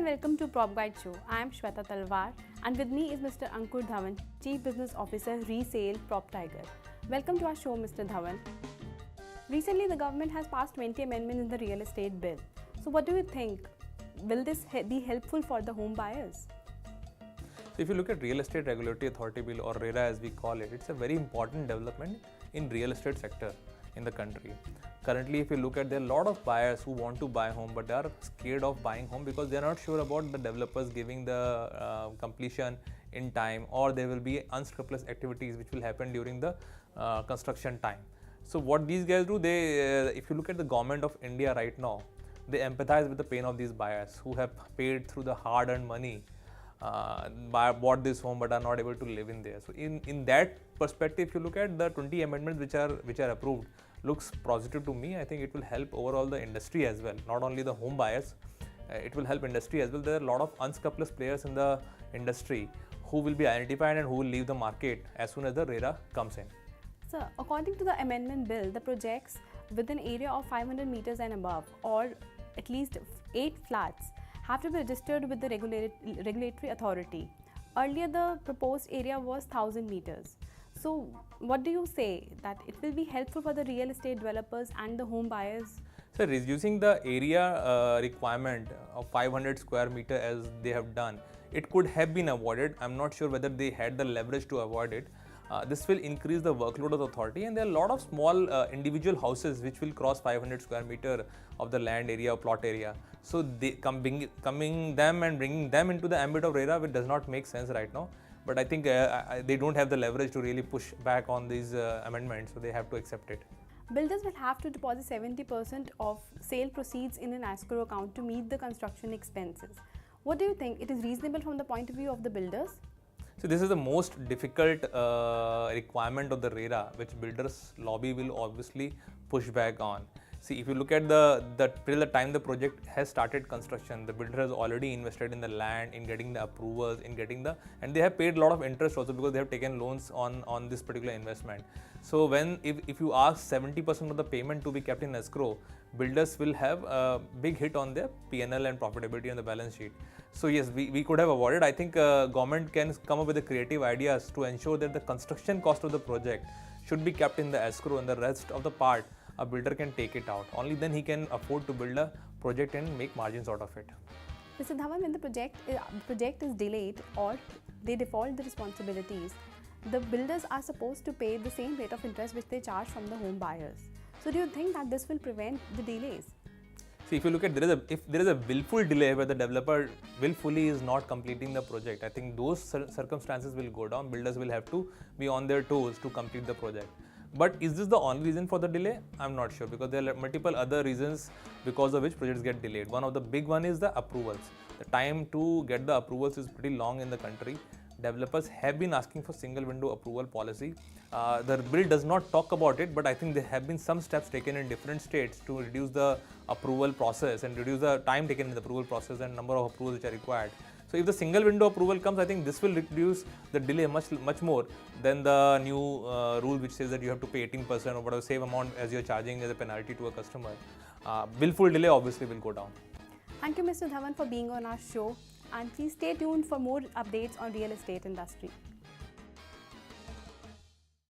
welcome to Prop Guide Show. I am Shweta Talwar and with me is Mr. Ankur Dhawan, Chief Business Officer, Resale Prop Tiger. Welcome to our show, Mr. Dhawan. Recently, the government has passed 20 amendments in the real estate bill. So what do you think? Will this be helpful for the home buyers? So if you look at Real Estate Regulatory Authority Bill, or RERA as we call it, it's a very important development in real estate sector in the country. Currently, if you look at, there are a lot of buyers who want to buy home, but they are scared of buying home because they are not sure about the developers giving the completion in time, or there will be unscrupulous activities which will happen during the construction time. So what these guys do, they, if you look at the government of India right now, they empathize with the pain of these buyers who have paid through the hard-earned money, bought this home but are not able to live in there. So in that perspective, if you look at the 20 amendments which are approved, looks positive to me. I think it will help overall the industry as well, not only the home buyers. It will help industry as well. There are a lot of unscrupulous players in the industry who will be identified and who will leave the market as soon as the RERA comes in. So according to the amendment bill, the projects with an area of 500 meters and above, or at least 8 flats, have to be registered with the regulatory authority. Earlier, the proposed area was 1000 meters. So what do you say, that it will be helpful for the real estate developers and the home buyers? So reducing the area requirement of 500 square meter as they have done, it could have been avoided. I'm not sure whether they had the leverage to avoid it. This will increase the workload of the authority, and there are a lot of small individual houses which will cross 500 square meter of the land area or plot area. So they coming them and bringing them into the ambit of RERA, which does not make sense right now. But I think they don't have the leverage to really push back on these amendments, so they have to accept it. Builders will have to deposit 70% of sale proceeds in an escrow account to meet the construction expenses. What do you think? It is reasonable from the point of view of the builders? So this is the most difficult requirement of the RERA, which builders lobby will obviously push back on. See, if you look at till the time the project has started construction, the builder has already invested in the land, in getting the approvals, and they have paid a lot of interest also because they have taken loans on this particular investment. So if you ask 70% of the payment to be kept in escrow, builders will have a big hit on their P&L and profitability on the balance sheet. So yes, we could have avoided. I think government can come up with the creative ideas to ensure that the construction cost of the project should be kept in the escrow, and the rest of the part a builder can take it out. Only then he can afford to build a project and make margins out of it. Mr. Dhawan, when the project is delayed or they default the responsibilities, the builders are supposed to pay the same rate of interest which they charge from the home buyers. So do you think that this will prevent the delays? See, if you look at, if there is a willful delay where the developer willfully is not completing the project, I think those circumstances will go down. Builders will have to be on their toes to complete the project. But is this the only reason for the delay? I'm not sure, because there are multiple other reasons because of which projects get delayed. One of the big one is the approvals. The time to get the approvals is pretty long in the country. Developers have been asking for single window approval policy. The bill does not talk about it, but I think there have been some steps taken in different states to reduce the approval process and reduce the time taken in the approval process and number of approvals which are required. So if the single window approval comes, I think this will reduce the delay much more than the new rule which says that you have to pay 18% or whatever same amount as you're charging as a penalty to a customer. Willful delay obviously will go down. Thank you, Mr. Dhawan, for being on our show, and please stay tuned for more updates on real estate industry.